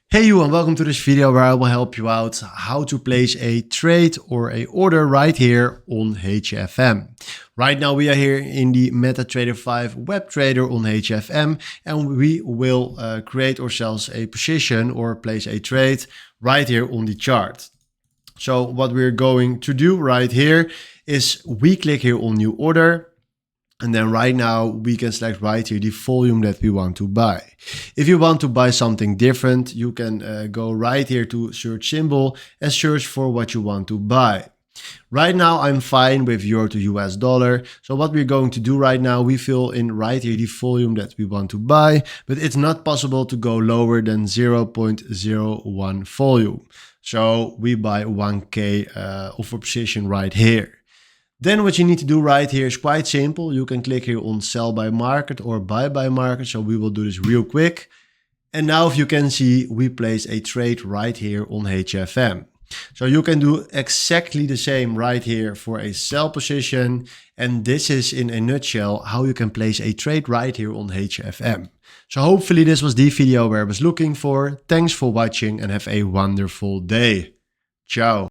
Hey you, and welcome to this video where I will help you out how to place a trade or a order right here on HFM. Right now we are here in the MetaTrader 5 web trader on HFM, and we will create ourselves a position or place a trade right here on the chart. So what we're going to do right here is we click here on new order. And then right now we can select right here the volume that we want to buy. If you want to buy something different, you can go right here to search symbol and search for what you want to buy. Right now I'm fine with euro to US dollar. So what we're going to do right now, we fill in right here the volume that we want to buy, but it's not possible to go lower than 0.01 volume. So we buy 1K of a position right here. Then what you need to do right here is quite simple. You can click here on sell by market or buy by market. So we will do this real quick. And now if you can see, we place a trade right here on HFM. So you can do exactly the same right here for a sell position. And this is in a nutshell how you can place a trade right here on HFM. So hopefully this was the video where I was looking for. Thanks for watching and have a wonderful day. Ciao.